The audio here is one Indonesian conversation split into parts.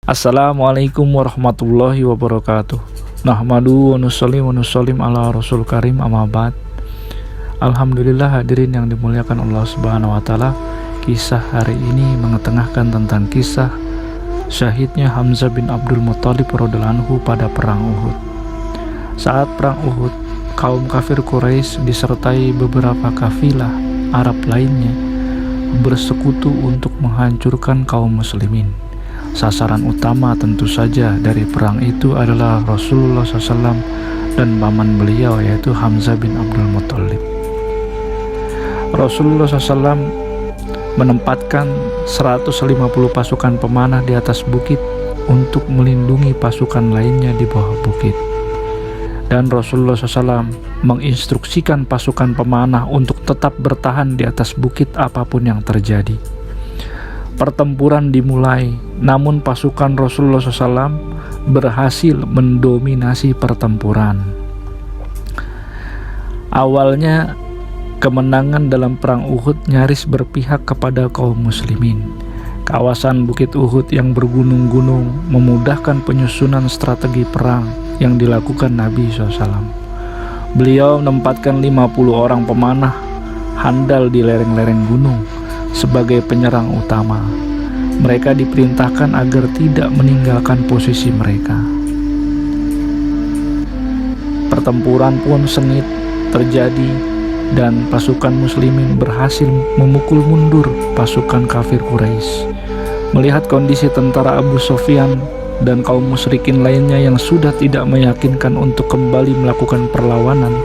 Assalamualaikum warahmatullahi wabarakatuh. Nahmadu wa nusallim ala rasul karim, amma ba'd. Alhamdulillah, hadirin yang dimuliakan Allah Subhanahu wa taala. Kisah hari ini mengetengahkan tentang kisah syahidnya Hamzah bin Abdul Muthalib radhiyallahu anhu pada perang Uhud. Saat perang Uhud, kaum kafir Quraisy disertai beberapa kafilah Arab lainnya bersekutu untuk menghancurkan kaum muslimin. Sasaran utama tentu saja dari perang itu adalah Rasulullah SAW dan paman beliau, yaitu Hamzah bin Abdul Muthalib. Rasulullah SAW menempatkan 150 pasukan pemanah di atas bukit untuk melindungi pasukan lainnya di bawah bukit. Dan Rasulullah SAW menginstruksikan pasukan pemanah untuk tetap bertahan di atas bukit apapun yang terjadi. Pertempuran dimulai, namun pasukan Rasulullah SAW berhasil mendominasi pertempuran. Awalnya, kemenangan dalam perang Uhud nyaris berpihak kepada kaum muslimin. Kawasan Bukit Uhud yang bergunung-gunung memudahkan penyusunan strategi perang yang dilakukan Nabi SAW. Beliau menempatkan 50 orang pemanah handal di lereng-lereng gunung sebagai penyerang utama. Mereka diperintahkan agar tidak meninggalkan posisi mereka. Pertempuran pun sengit terjadi dan pasukan muslimin berhasil memukul mundur pasukan kafir Quraisy. Melihat kondisi tentara Abu Sufyan dan kaum musyrikin lainnya yang sudah tidak meyakinkan untuk kembali melakukan perlawanan,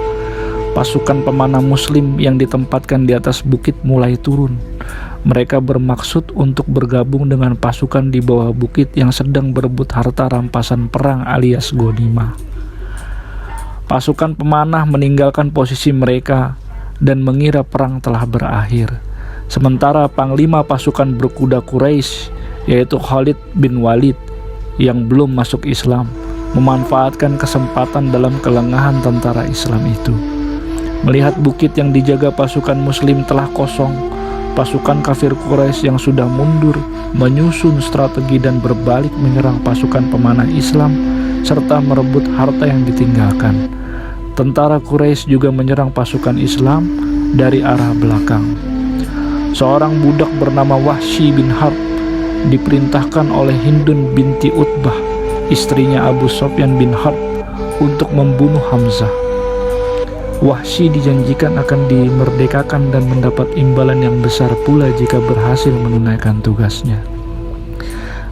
pasukan pemanah muslim yang ditempatkan di atas bukit mulai turun. Mereka bermaksud untuk bergabung dengan pasukan di bawah bukit yang sedang berebut harta rampasan perang alias ghanimah. Pasukan pemanah meninggalkan posisi mereka dan mengira perang telah berakhir. Sementara panglima pasukan berkuda Quraisy, yaitu Khalid bin Walid yang belum masuk Islam, memanfaatkan kesempatan dalam kelengahan tentara Islam itu. Melihat bukit yang dijaga pasukan muslim telah kosong, pasukan kafir Quraisy yang sudah mundur menyusun strategi dan berbalik menyerang pasukan pemanah Islam serta merebut harta yang ditinggalkan. Tentara Quraisy juga menyerang pasukan Islam dari arah belakang. Seorang budak bernama Wahsy bin Harb diperintahkan oleh Hindun binti Utbah, istrinya Abu Sufyan bin Harb, untuk membunuh Hamzah. Wahsy dijanjikan akan dimerdekakan dan mendapat imbalan yang besar pula jika berhasil menunaikan tugasnya.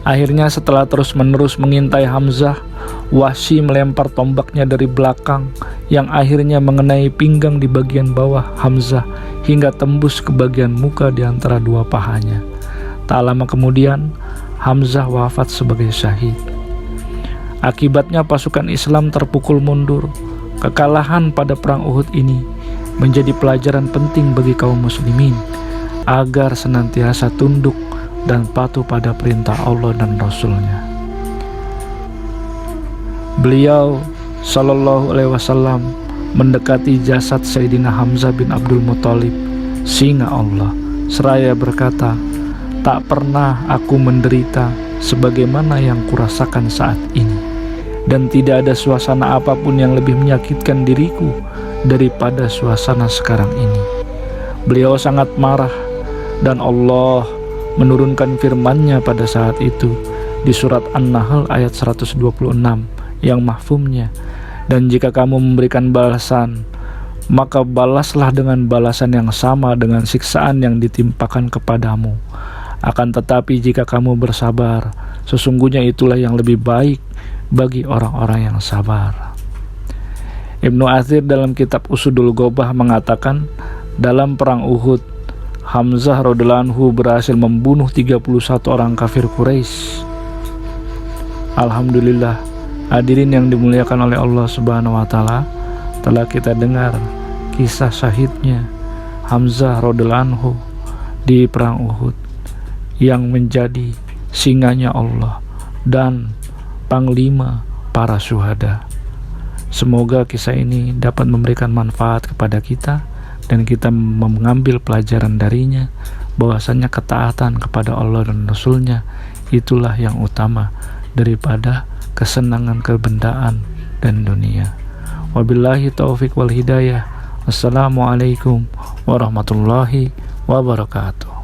Akhirnya setelah terus-menerus mengintai Hamzah, Wahsy melempar tombaknya dari belakang yang akhirnya mengenai pinggang di bagian bawah Hamzah hingga tembus ke bagian muka di antara dua pahanya. Tak lama kemudian, Hamzah wafat sebagai syahid. Akibatnya pasukan Islam terpukul mundur. Kekalahan pada perang Uhud ini menjadi pelajaran penting bagi kaum muslimin agar senantiasa tunduk dan patuh pada perintah Allah dan Rasul-Nya. Beliau Shallallahu Alaihi Wasallam mendekati jasad Sayyidina Hamzah bin Abdul Muthalib, singa Allah, seraya berkata, "Tak pernah aku menderita sebagaimana yang kurasakan saat ini. Dan tidak ada suasana apapun yang lebih menyakitkan diriku daripada suasana sekarang ini." Beliau sangat marah dan Allah menurunkan firman-Nya pada saat itu di surat An-Nahl ayat 126 yang mahfumnya, "Dan jika kamu memberikan balasan, maka balaslah dengan balasan yang sama dengan siksaan yang ditimpakan kepadamu. Akan tetapi jika kamu bersabar, sesungguhnya itulah yang lebih baik bagi orang-orang yang sabar." Ibnu Athir dalam kitab Usudul Ghobah mengatakan, dalam perang Uhud, Hamzah radhiyallahu anhu berhasil membunuh 31 orang kafir Quraisy. Alhamdulillah, hadirin yang dimuliakan oleh Allah Subhanahu wa taala, telah kita dengar kisah syahidnya Hamzah radhiyallahu anhu di perang Uhud yang menjadi singanya Allah dan panglima para syuhada. Semoga kisah ini dapat memberikan manfaat kepada kita dan kita mengambil pelajaran darinya, bahwasanya ketaatan kepada Allah dan Rasul-Nya itulah yang utama daripada kesenangan kebendaan dan dunia. Wabillahi taufik wal hidayah. Assalamualaikum warahmatullahi wabarakatuh.